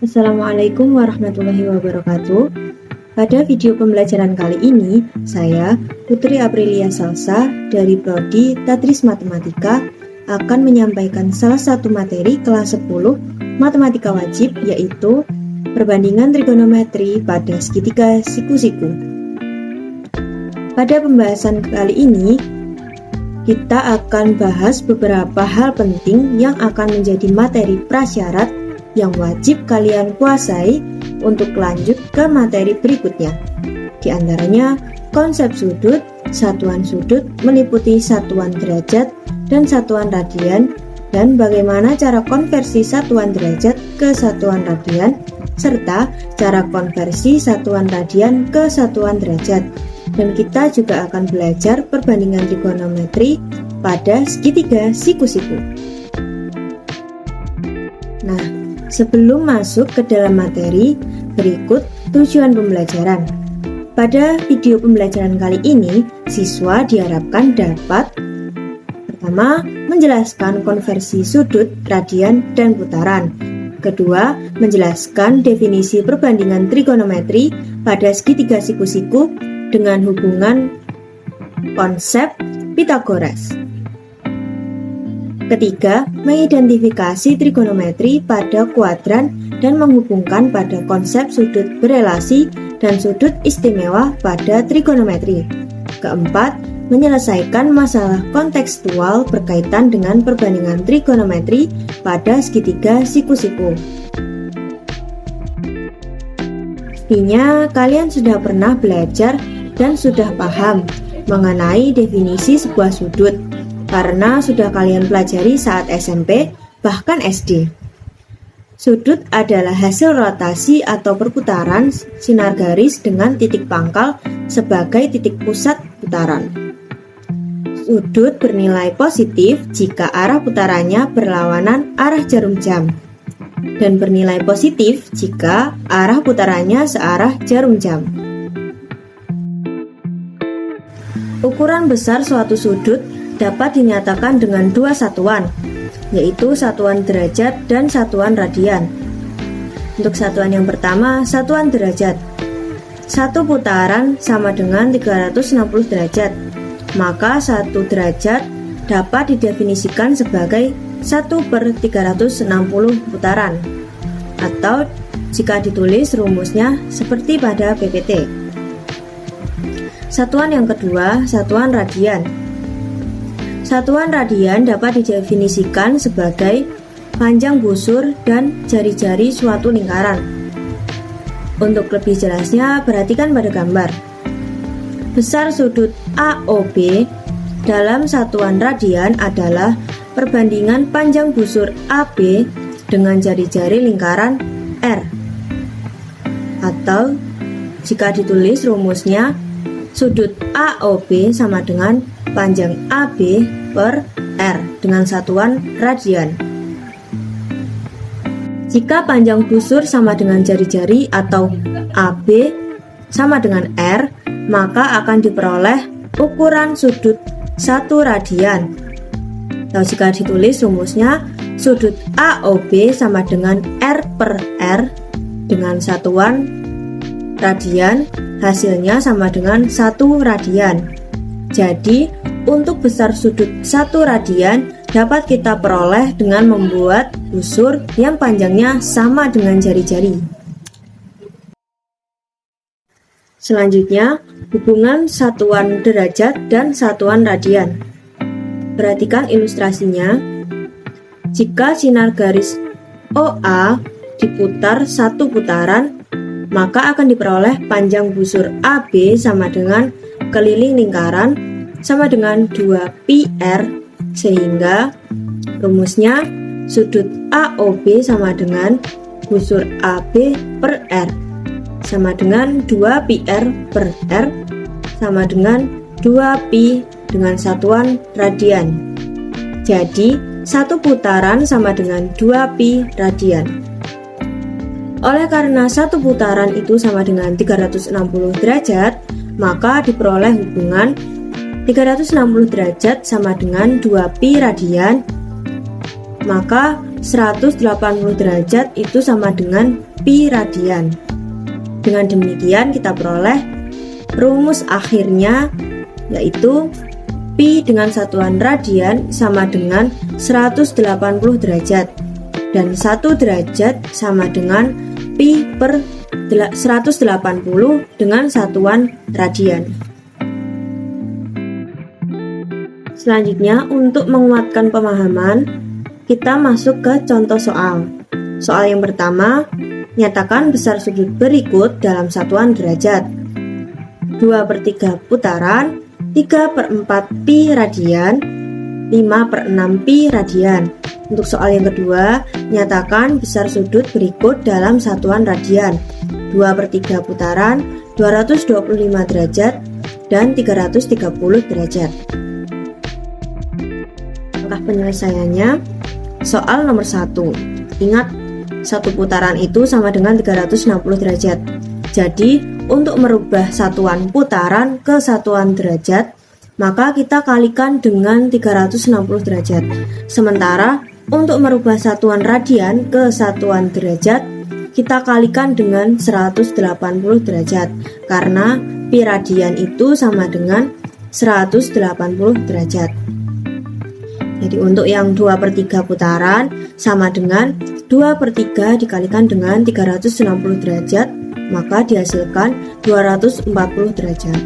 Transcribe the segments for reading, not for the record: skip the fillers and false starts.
Assalamualaikum warahmatullahi wabarakatuh. Pada video pembelajaran kali ini, saya, Putri Aprilia Salsa dari Prodi Tadris Matematika, akan menyampaikan salah satu materi kelas 10 Matematika Wajib, yaitu perbandingan trigonometri pada segitiga siku-siku. Pada pembahasan kali ini, kita akan bahas beberapa hal penting yang akan menjadi materi prasyarat yang wajib kalian kuasai untuk lanjut ke materi berikutnya. Di antaranya, konsep sudut, satuan sudut meliputi satuan derajat dan satuan radian, dan bagaimana cara konversi satuan derajat ke satuan radian, serta cara konversi satuan radian ke satuan derajat. Dan kita juga akan belajar perbandingan trigonometri pada segitiga siku-siku. Nah, sebelum masuk ke dalam materi, berikut tujuan pembelajaran. Pada video pembelajaran kali ini, siswa diharapkan dapat: pertama, menjelaskan konversi sudut, radian, dan putaran. Kedua, menjelaskan definisi perbandingan trigonometri pada segitiga siku-siku dengan hubungan konsep Pythagoras. Ketiga, mengidentifikasi trigonometri pada kuadran dan menghubungkan pada konsep sudut berelasi dan sudut istimewa pada trigonometri. Keempat, menyelesaikan masalah kontekstual berkaitan dengan perbandingan trigonometri pada segitiga siku-siku. Pastinya kalian sudah pernah belajar dan sudah paham mengenai definisi sebuah sudut, karena sudah kalian pelajari saat SMP, bahkan SD. Sudut adalah hasil rotasi atau perputaran sinar garis dengan titik pangkal sebagai titik pusat putaran. Sudut bernilai positif jika arah putarannya berlawanan arah jarum jam, dan bernilai positif jika arah putarannya searah jarum jam. Ukuran besar suatu sudut dapat dinyatakan dengan dua satuan, yaitu satuan derajat dan satuan radian. Untuk satuan yang pertama, satuan derajat. Satu putaran sama dengan 360 derajat, maka satu derajat dapat didefinisikan sebagai 1/360 putaran, atau jika ditulis rumusnya seperti pada PPT. Satuan yang kedua, satuan radian. Satuan radian dapat didefinisikan sebagai panjang busur dan jari-jari suatu lingkaran. Untuk lebih jelasnya, perhatikan pada gambar. Besar sudut AOB dalam satuan radian adalah perbandingan panjang busur AB dengan jari-jari lingkaran R. Atau jika ditulis rumusnya, sudut AOB sama dengan panjang AB per R dengan satuan radian. Jika panjang busur sama dengan jari-jari atau AB sama dengan R, maka akan diperoleh ukuran sudut 1 radian. Atau jika ditulis rumusnya, sudut AOB sama dengan R per R dengan satuan radian, hasilnya sama dengan 1 radian. Jadi, untuk besar sudut 1 radian dapat kita peroleh dengan membuat busur yang panjangnya sama dengan jari-jari. Selanjutnya, hubungan satuan derajat dan satuan radian. Perhatikan ilustrasinya. Jika sinar garis OA diputar satu putaran, maka akan diperoleh panjang busur AB sama dengan keliling lingkaran sama dengan 2πr, sehingga rumusnya sudut AOB sama dengan busur AB per R sama dengan 2πr per R sama dengan 2π dengan satuan radian. Jadi, satu putaran sama dengan 2π radian. Oleh karena satu putaran itu sama dengan 360 derajat, maka diperoleh hubungan 360 derajat sama dengan 2π radian. Maka 180 derajat itu sama dengan pi radian. Dengan demikian kita peroleh rumus akhirnya, yaitu pi dengan satuan radian sama dengan 180 derajat, dan 1 derajat sama dengan pi per 180 dengan satuan radian. Selanjutnya, untuk menguatkan pemahaman, kita masuk ke contoh soal. Soal yang pertama, nyatakan besar sudut berikut dalam satuan derajat. 2/3 putaran, 3/4 pi radian, 5/6 pi radian. Untuk soal yang kedua, nyatakan besar sudut berikut dalam satuan radian. 2/3 putaran, 225 derajat, dan 330 derajat. Langkah penyelesaiannya, soal nomor 1. Ingat, satu putaran itu sama dengan 360 derajat. Jadi, untuk merubah satuan putaran ke satuan derajat, maka kita kalikan dengan 360 derajat. Sementara, untuk merubah satuan radian ke satuan derajat, kita kalikan dengan 180 derajat, karena pi radian itu sama dengan 180 derajat. Jadi untuk yang 2/3 putaran sama dengan 2/3 dikalikan dengan 360 derajat, maka dihasilkan 240 derajat.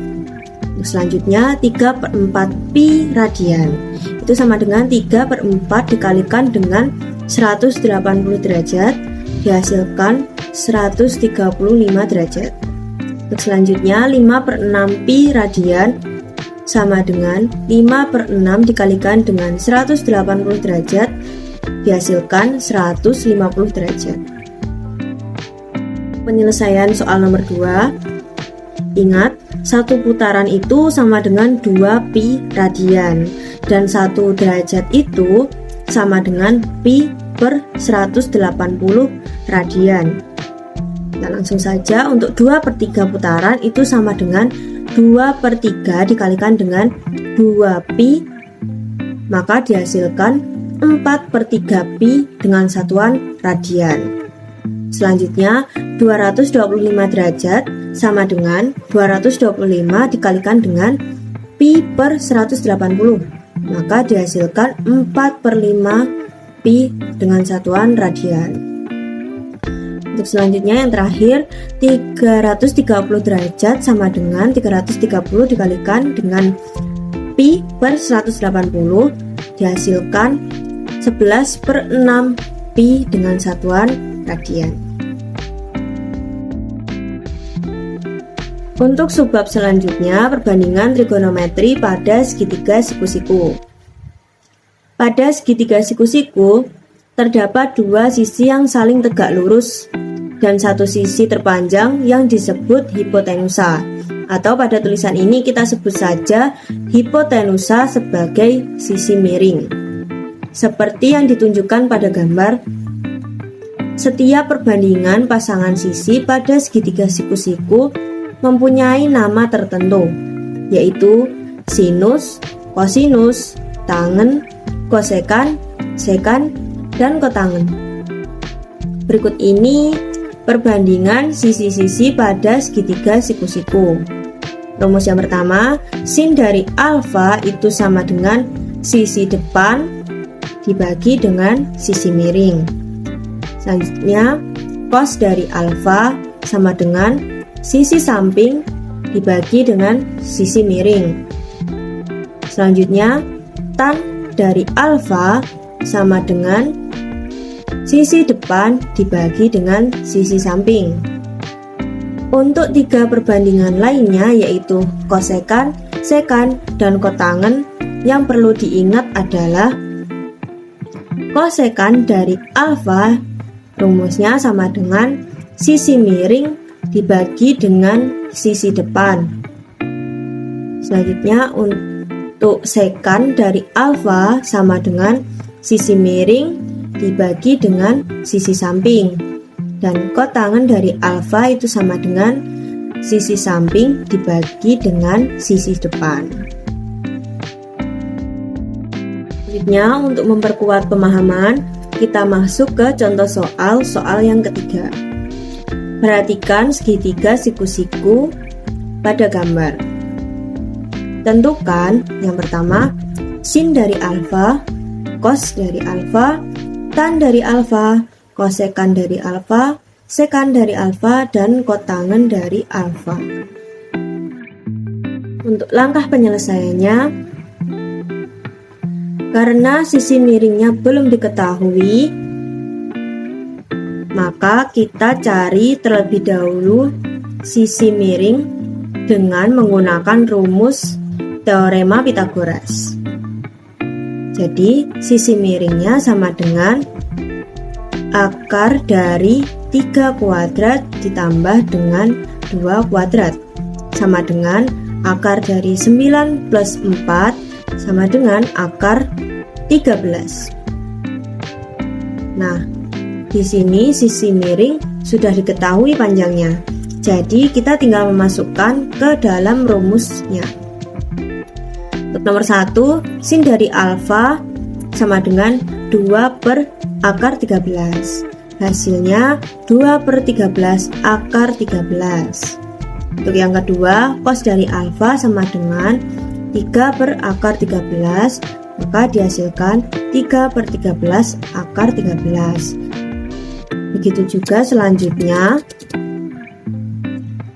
Selanjutnya 3/4 pi radian itu sama dengan 3/4 dikalikan dengan 180 derajat, dihasilkan 135 derajat. Untuk selanjutnya 5/6 pi radian sama dengan 5/6 dikalikan dengan 180 derajat, dihasilkan 150 derajat. Penyelesaian soal nomor 2. Ingat, satu putaran itu sama dengan 2 pi radian, dan 1 derajat itu sama dengan pi per 180 radian. Nah, langsung saja untuk 2/3 putaran itu sama dengan 2/3 dikalikan dengan 2 pi, maka dihasilkan 4/3 pi dengan satuan radian. Selanjutnya 225 derajat sama dengan 225 dikalikan dengan pi per 180, maka dihasilkan 4/5 pi dengan satuan radian. Untuk selanjutnya yang terakhir, 330 derajat sama dengan 330 dikalikan dengan pi per 180, dihasilkan 11/6 pi dengan satuan radian. Untuk subbab selanjutnya, perbandingan trigonometri pada segitiga siku-siku. Pada segitiga siku-siku, terdapat dua sisi yang saling tegak lurus dan satu sisi terpanjang yang disebut hipotenusa, atau pada tulisan ini kita sebut saja hipotenusa sebagai sisi miring. Seperti yang ditunjukkan pada gambar, setiap perbandingan pasangan sisi pada segitiga siku-siku mempunyai nama tertentu, yaitu sinus, kosinus, tangen, kosekan, sekan, dan kotangen. Berikut ini perbandingan sisi-sisi pada segitiga siku-siku. Rumus yang pertama, sin dari alfa itu sama dengan sisi depan dibagi dengan sisi miring. Selanjutnya, cos dari alfa sama dengan sisi samping dibagi dengan sisi miring. Selanjutnya, tan dari alfa sama dengan sisi depan dibagi dengan sisi samping. Untuk tiga perbandingan lainnya, yaitu kosekan, sekan, dan kotangen, yang perlu diingat adalah kosekan dari alfa rumusnya sama dengan sisi miring dibagi dengan sisi depan. Selanjutnya, untuk sekan dari alfa sama dengan sisi miring dibagi dengan sisi samping, dan kotangen dari alfa itu sama dengan sisi samping dibagi dengan sisi depan. Selanjutnya, untuk memperkuat pemahaman, kita masuk ke contoh soal yang ketiga. Perhatikan segitiga siku-siku pada gambar. Tentukan yang pertama, sin dari alfa, cos dari alfa, tan dari alfa, kosekan dari alfa, sekan dari alfa, dan kotangen dari alfa. Untuk langkah penyelesaiannya, karena sisi miringnya belum diketahui, maka kita cari terlebih dahulu sisi miring dengan menggunakan rumus teorema Pythagoras. Jadi, sisi miringnya sama dengan akar dari 3 kuadrat ditambah dengan 2 kuadrat, sama dengan akar dari 9 plus 4 sama dengan akar 13. Nah, di sini sisi miring sudah diketahui panjangnya. Jadi kita tinggal memasukkan ke dalam rumusnya. Untuk nomor 1, sin dari alfa sama dengan 2 per akar 13. Hasilnya 2 per 13 akar 13. Untuk yang kedua, cos dari alfa sama dengan 3 per akar 13, maka dihasilkan 3 per 13 akar 13. Begitu juga selanjutnya,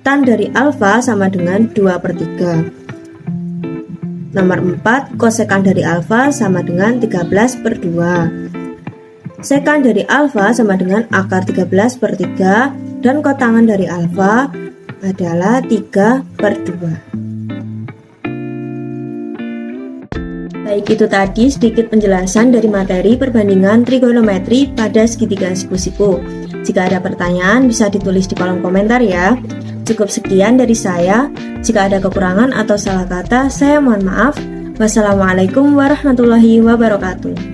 tan dari alfa sama dengan 2 per 3. Nomor 4, kosekan dari alfa sama dengan 13 per 2. Sekan dari alfa sama dengan akar 13 per 3, dan kotangan dari alfa adalah 3 per 2. Baik, itu tadi sedikit penjelasan dari materi perbandingan trigonometri pada segitiga siku-siku. Jika ada pertanyaan bisa ditulis di kolom komentar ya. Cukup sekian dari saya. Jika ada kekurangan atau salah kata, saya mohon maaf. Wassalamualaikum warahmatullahi wabarakatuh.